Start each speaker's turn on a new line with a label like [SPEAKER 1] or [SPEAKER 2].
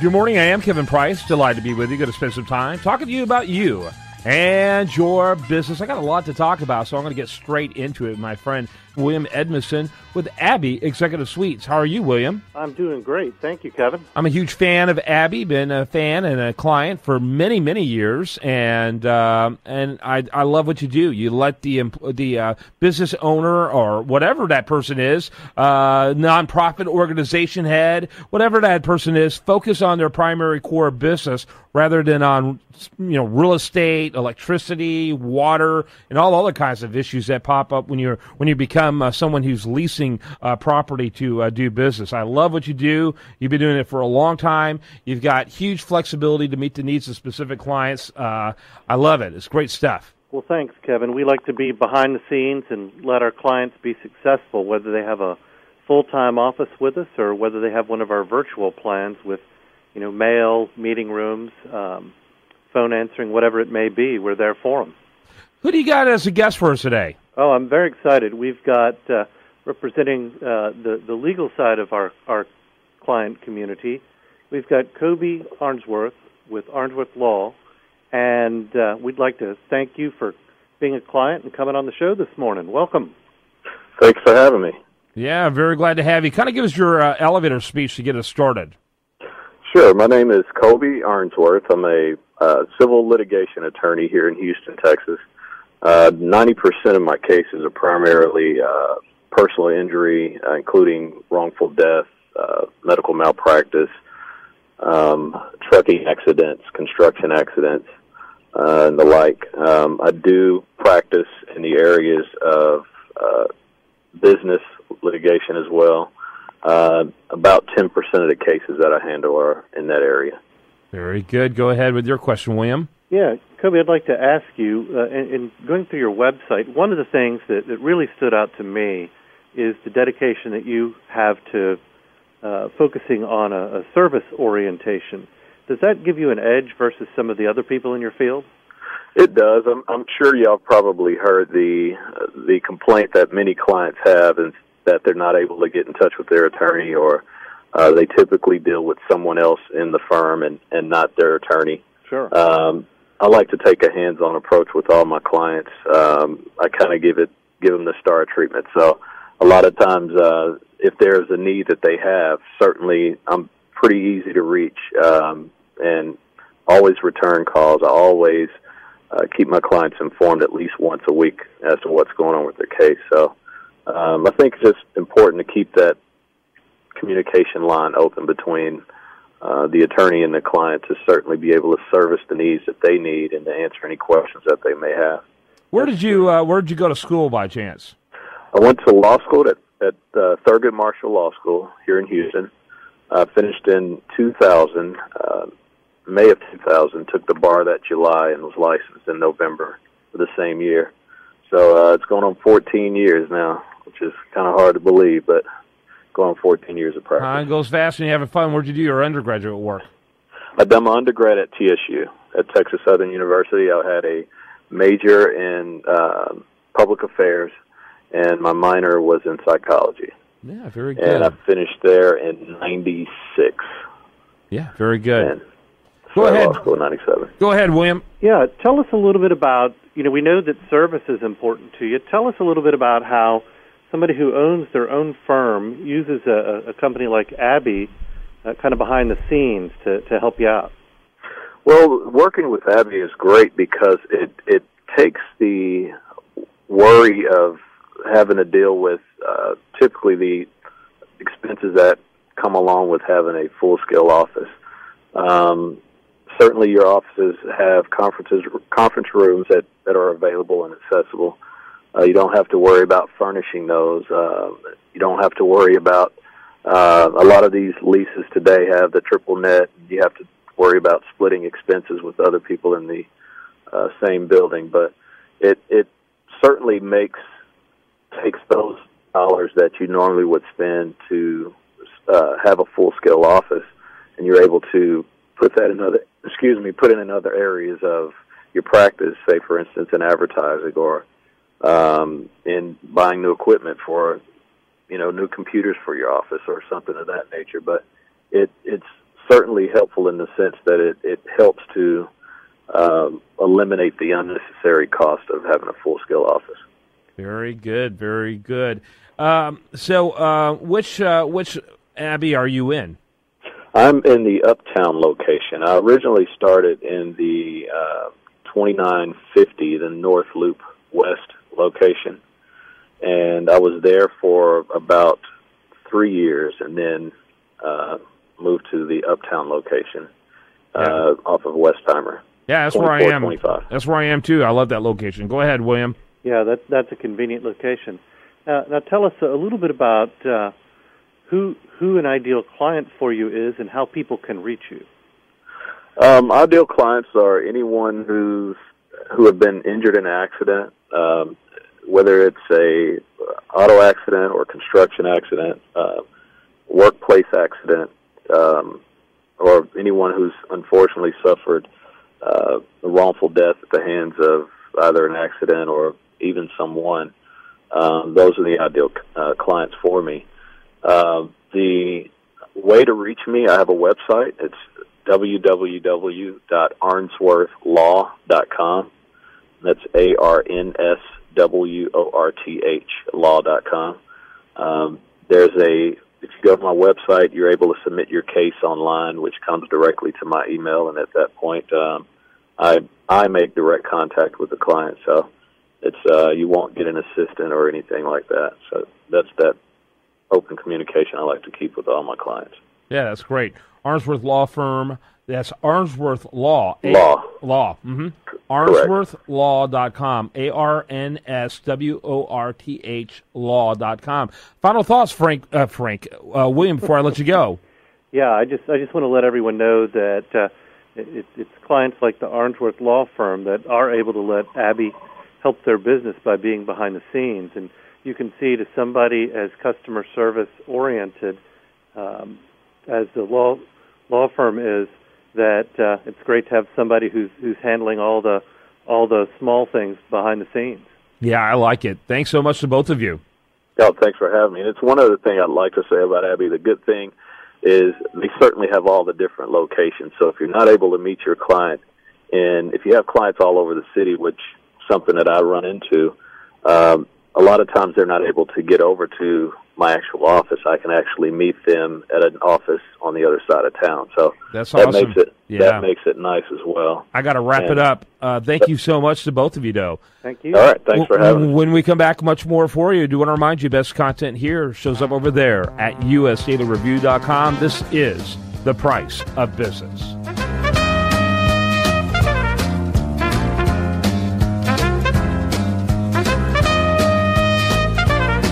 [SPEAKER 1] Good morning. I am Kevin Price. Delighted to be with you. Going to spend some time talking to you about you and your business. I got a lot to talk about, so I'm going to get straight into it. My friend William Edmundson with Abbey Executive Suites. How are you, William?
[SPEAKER 2] I'm doing great. Thank you, Kevin.
[SPEAKER 1] I'm a huge fan of Abbey. Been a fan and a client for many, many years, and I love what you do. You let the business owner or whatever that person is, nonprofit organization head, whatever that person is, focus on their primary core business rather than on real estate, electricity, water, and all other kinds of issues that pop up when you become someone who's leasing property to do business. I love what you do. You've been doing it for a long time. You've got huge flexibility to meet the needs of specific clients. I love it. It's great stuff.
[SPEAKER 2] Well, thanks, Kevin. We like to be behind the scenes and let our clients be successful, whether they have a full-time office with us or whether they have one of our virtual plans with mail, meeting rooms, phone answering, whatever it may be. We're there for them.
[SPEAKER 1] Who do you got as a guest for us today?
[SPEAKER 2] Oh, I'm very excited. We've got, representing the legal side of our client community, we've got Kobe Arnsworth with Arnsworth Law, and we'd like to thank you for being a client and coming on the show this morning. Welcome.
[SPEAKER 3] Thanks for having me.
[SPEAKER 1] Yeah, very glad to have you. Kind of give us your elevator speech to get us started.
[SPEAKER 3] Sure. My name is Kobe Arnsworth. I'm a civil litigation attorney here in Houston, Texas. 90% of my cases are primarily personal injury, including wrongful death, medical malpractice, trucking accidents, construction accidents, and the like. I do practice in the areas of business litigation as well. About 10% of the cases that I handle are in that area.
[SPEAKER 1] Very good. Go ahead with your question, William.
[SPEAKER 2] Yeah, Kobe, I'd like to ask you, in going through your website, one of the things that really stood out to me is the dedication that you have to focusing on a service orientation. Does that give you an edge versus some of the other people in your field?
[SPEAKER 3] It does. I'm sure y'all probably heard the complaint that many clients have is that they're not able to get in touch with their attorney, or they typically deal with someone else in the firm and not their attorney.
[SPEAKER 2] Sure.
[SPEAKER 3] I like to take a hands-on approach with all my clients. I kind of give them the star treatment. So a lot of times, if there's a need that they have, certainly I'm pretty easy to reach and always return calls. I always keep my clients informed at least once a week as to what's going on with their case. So I think it's just important to keep that communication line open between the attorney and the client to certainly be able to service the needs that they need and to answer any questions that they may have.
[SPEAKER 1] Where did you go to school by chance?
[SPEAKER 3] I went to law school at Thurgood Marshall Law School here in Houston. I finished in 2000, May of 2000, took the bar that July and was licensed in November of the same year. So it's going on 14 years now, which is kind of hard to believe, but going on 14 years of practice.
[SPEAKER 1] Time goes fast and you're having fun. Where'd you do your undergraduate work?
[SPEAKER 3] I've done my undergrad at TSU, at Texas Southern University. I had a major in public affairs, and my minor was in psychology.
[SPEAKER 1] Yeah, very good.
[SPEAKER 3] And I finished there in 96.
[SPEAKER 1] Yeah, very good.
[SPEAKER 3] And
[SPEAKER 1] go ahead.
[SPEAKER 3] Law school in 97.
[SPEAKER 1] Go ahead, William.
[SPEAKER 2] Yeah, tell us a little bit about, we know that service is important to you. Tell us a little bit about how somebody who owns their own firm uses a company like Abbey kind of behind the scenes to help you out.
[SPEAKER 3] Well, working with Abbey is great because it takes the worry of having to deal with typically the expenses that come along with having a full-scale office. Certainly your offices have conference rooms that are available and accessible. You don't have to worry about furnishing those. You don't have to worry about a lot of these leases today have the triple net. You have to worry about splitting expenses with other people in the same building. But it certainly takes those dollars that you normally would spend to have a full-scale office, and you're able to put it in other areas of your practice, say, for instance, in advertising or in buying new equipment for, new computers for your office or something of that nature. But it's certainly helpful in the sense that it helps to eliminate the unnecessary cost of having a full-scale office.
[SPEAKER 1] Very good, very good. So which Abbey are you in?
[SPEAKER 3] I'm in the Uptown location. I originally started in the 2950, the North Loop West location, and I was there for about 3 years, and then moved to the Uptown location off of Westheimer.
[SPEAKER 1] Yeah, that's where I am.
[SPEAKER 3] 25.
[SPEAKER 1] That's where I am too. I love that location. Go ahead, William.
[SPEAKER 2] Yeah, that's a convenient location. Now tell us a little bit about who an ideal client for you is and how people can reach you.
[SPEAKER 3] Ideal clients are anyone who have been injured in an accident, whether it's a auto accident or construction accident, workplace accident, or anyone who's unfortunately suffered a wrongful death at the hands of either an accident or even someone. Those are the ideal clients for me. The way to reach me, I have a website. It's www.arnsworthlaw.com. That's ARNSWORTH law.com. If you go to my website, you're able to submit your case online, which comes directly to my email, and at that point, I make direct contact with the client, so it's you won't get an assistant or anything like that. So that's that open communication I like to keep with all my clients.
[SPEAKER 1] Yeah, that's great. Arnsworth Law Firm. That's Arnsworth Law. Law. Mm-hmm. ArnsworthLaw.com. ARNSWORTH Law.com. Final thoughts, William, before I let you go.
[SPEAKER 2] Yeah, I just want to let everyone know that it's clients like the Arnsworth Law Firm that are able to let Abbey help their business by being behind the scenes. And you can see to somebody as customer service oriented as the law firm is, that it's great to have somebody who's handling all the small things behind the scenes.
[SPEAKER 1] Yeah, I like it. Thanks so much to both of you.
[SPEAKER 3] Oh, thanks for having me. And it's one other thing I'd like to say about Abbey. The good thing is they certainly have all the different locations. So if you're not able to meet your client, and if you have clients all over the city, which is something that I run into, a lot of times they're not able to get over to my actual office. I can actually meet them at an office on the other side of town. So
[SPEAKER 1] that's awesome.
[SPEAKER 3] That makes it nice as well.
[SPEAKER 1] I got to wrap it up. Thank you so much to both of you, though.
[SPEAKER 2] Thank you.
[SPEAKER 3] All right, thanks for having me.
[SPEAKER 1] When we come back, much more for you. I do want to remind you, best content here shows up over there at usdailyreview.com. This is The Price of Business.